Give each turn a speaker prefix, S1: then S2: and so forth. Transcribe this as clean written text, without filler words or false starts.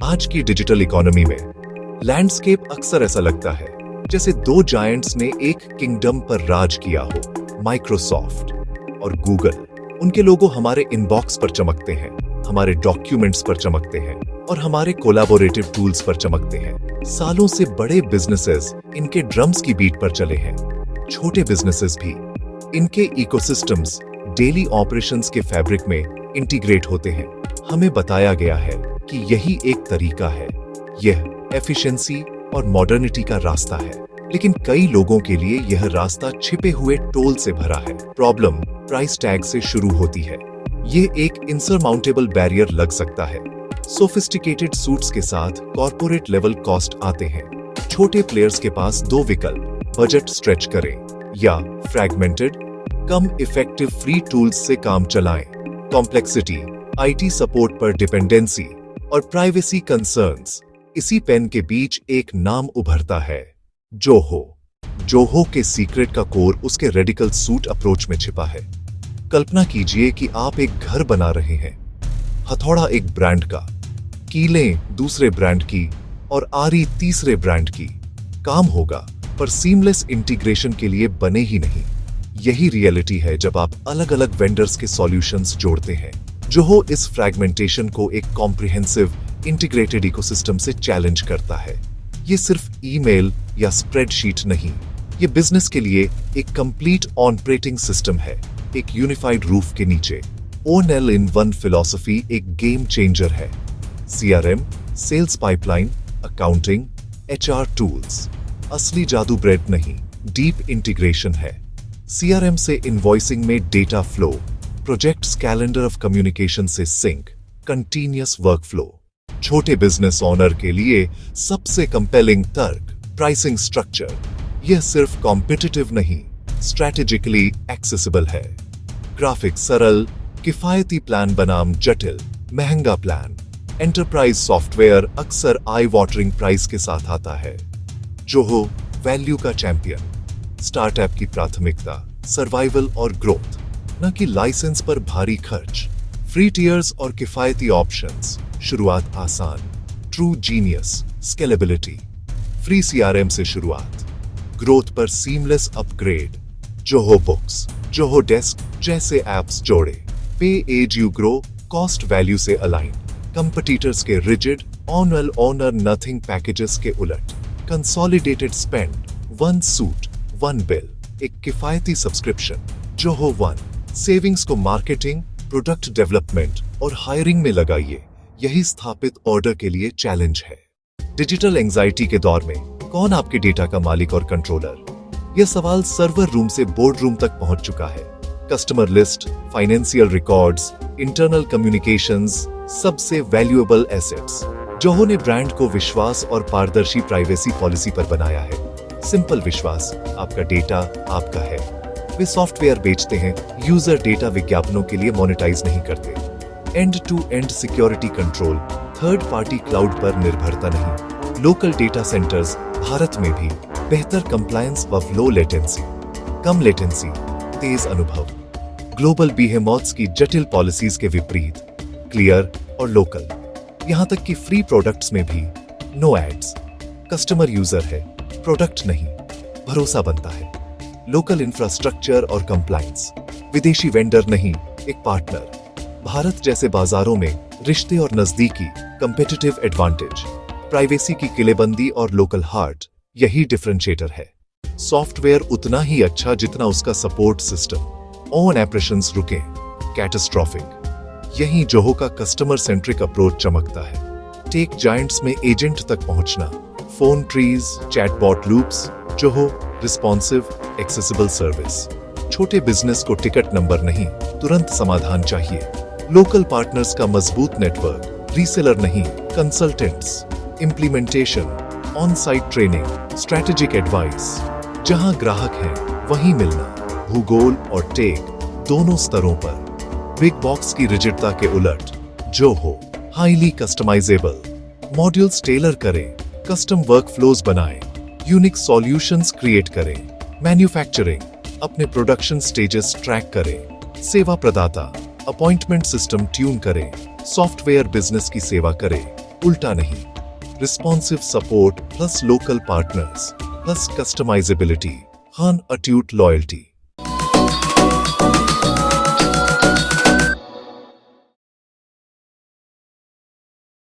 S1: आज की digital economy में लैंडस्केप अक्सर ऐसा लगता है जैसे दो जायंट्स ने एक किंगडम पर राज किया हो, माइक्रोसॉफ्ट और गूगल। उनके लोगो हमारे इनबॉक्स पर चमकते हैं, हमारे डॉक्यूमेंट्स पर चमकते हैं और हमारे कोलैबोरेटिव टूल्स पर चमकते हैं। सालों से बड़े बिजनेसेस इनके ड्रम्स की बीट पर चले हैं, छोटे बिजनेसेस भी इनके इकोसिस्टम्स डेली ऑपरेशंस के फैब्रिक में इंटीग्रेट होते हैं। हमें बताया गया है कि यही एक तरीका है, यह एफिशिएंसी और मॉडर्निटी का रास्ता है, लेकिन कई लोगों के लिए यह रास्ता छिपे हुए टोल से भरा है। प्रॉब्लम प्राइस टैग से शुरू होती है। ये एक इंसरमाउंटेबल बैरियर लग सकता है। सोफिस्टिकेटेड सूट्स के साथ कॉर्पोरेट लेवल कॉस्ट आते हैं। छोटे प्लेयर्स के पास दो विकल्प, बजट स्ट्रेच करें या फ्रैगमेंटेड कम इफेक्टिव फ्री टूल्स से काम चलाएं। कॉम्प्लेक्सिटी, आईटी सपोर्ट पर डिपेंडेंसी और प्राइवेसी कंसर्न्स, इसी पेन के बीच एक नाम उभरता है, जोहो। जोहो के सीक्रेट का कोर उसके रेडिकल सूट अप्रोच में छिपा है। कल्पना कीजिए कि आप एक घर बना रहे हैं, हथौड़ा एक ब्रांड का, कीलें दूसरे ब्रांड की और आरी तीसरे ब्रांड की। काम होगा, पर सीमलेस इंटीग्रेशन के लिए बने ही नहीं। यही रियलिटी है जब आप अलग अलग वेंडर्स के सॉल्यूशंस जोड़ते हैं। जोहो इस फ्रैगमेंटेशन को एक कॉम्प्रिहेंसिव इंटीग्रेटेड इकोसिस्टम से चैलेंज करता है। ये सिर्फ ईमेल या स्प्रेडशीट नहीं, ये बिजनेस के लिए एक कंप्लीट ऑपरेटिंग सिस्टम है, एक यूनिफाइड रूफ के नीचे। ONL इन वन फिलॉसफी एक गेम चेंजर है। CRM, sales pipeline, accounting, HR tools, असली जादू ब्रेड नहीं, डीप इंटीग्रेशन है। CRM से इनवॉइसिंग में data flow, projects calendar of communication से सिंक, कंटीन्यूअस वर्कफ्लो। छोटे बिजनेस ओनर के लिए सबसे कंपेलिंग तर्क, प्राइसिंग स्ट्रक्चर। यह सिर्फ कॉम्पिटिटिव नहीं, स्ट्रैटेजिकली एक्सेसिबल है। ग्राफिक सरल, किफायती प्लान बनाम जटिल, महंगा प्लान। एंटरप्राइज सॉफ्टवेयर अक्सर आई वाटरिंग प्राइस के साथ आता है। जोहो वैल्यू का चैंपियन, स्टार्टअप की प्राथमिकता सर्वाइवल और ग्रोथ, न कि लाइसेंस पर भारी खर्च। फ्री टियर्स और किफायती ऑप्शंस, शुरुआत आसान। True genius, scalability. Free CRM से शुरुआत, ग्रोथ पर seamless upgrade. Zoho books, Zoho desk जैसे एप्स जोड़े। Pay as you grow, cost value से अलाइन। कंपटीटर्स के rigid all or nothing packages के उलट। Consolidated spend, one suite one bill, एक किफायती सब्सक्रिप्शन। जोहो वन, सेविंग्स को मार्केटिंग, प्रोडक्ट डेवलपमेंट और हायरिंग में लगाइए। यही स्थापित ऑर्डर के लिए चैलेंज है। डिजिटल एंजाइटी के दौर में कौन आपके डेटा का मालिक और कंट्रोलर? यह सवाल सर्वर रूम से बोर्ड रूम तक पहुंच चुका है। Customer list, financial records, internal communications, सबसे वैल्यूएबल एसेट्स। जोहो ने ब्रांड को विश्वास और पारदर्शी प्राइवेसी पॉलिसी पर बनाया है। सिंपल विश्वास, आपका डेटा आपका है। वे सॉफ्टवेयर बेचते हैं, यूजर डेटा विज्ञापनों के लिए मोनेटाइज नहीं करते। End to end security control, third party cloud पर निर्भरता नहीं। लोकल डेटा सेंटर्स भारत में भी। बेहतर कंप्लायंस व लो लेटेंसी, कम लेटेंसी, तेज अनुभव। ग्लोबल बीहेमॉथ्स की जटिल पॉलिसीज के विपरीत, क्लियर और लोकल। यहां तक कि फ्री प्रोडक्ट्स में भी नो एड्स। कस्टमर यूजर है, प्रोडक्ट नहीं। भरोसा बनता है। लोकल इंफ्रास्ट्रक्चर और कंप्लायंस, विदेशी वेंडर नहीं, एक पार्टनर। भारत जैसे बाजारों में रिश्ते और नजदीकी, कंपेटिटिव एडवांटेज। प्राइवेसी की किलेबंदी और लोकल हार्ट, यही डिफरेंशिएटर है। सॉफ्टवेयर उतना ही अच्छा जितना उसका सपोर्ट सिस्टम। ऑन ऑपरेशंस रुके, कैटास्ट्रोफिक। यही जोहो का कस्टमर सेंट्रिक अप्रोच चमकता है। टेक जायंट्स में एजेंट तक पहुंचना, phone trees, chatbot loops. Zoho responsive, accessible service. छोटे बिजनेस को टिकट नंबर नहीं, तुरंत समाधान चाहिए। लोकल पार्टनर्स का मजबूत नेटवर्क, रीसेलर नहीं, consultants. Implementation, on site training, strategic advice. जहां ग्राहक है वहीं मिलना। भूगोल और टेक दोनों स्तरों पर। बिग बॉक्स की रिजिडता के उलट, Zoho highly customisable. Modules tailor करें, कस्टम वर्कफ्लोज बनाएं, यूनिक सॉल्यूशंस क्रिएट करें। मैन्युफैक्चरिंग, अपने प्रोडक्शन स्टेजेस ट्रैक करें। सेवा प्रदाता, अपॉइंटमेंट सिस्टम ट्यून करें। सॉफ्टवेयर बिजनेस की सेवा करें। उल्टा नहीं। Responsive support plus local partners plus customisability, खान अट्यूट लॉयल्टी।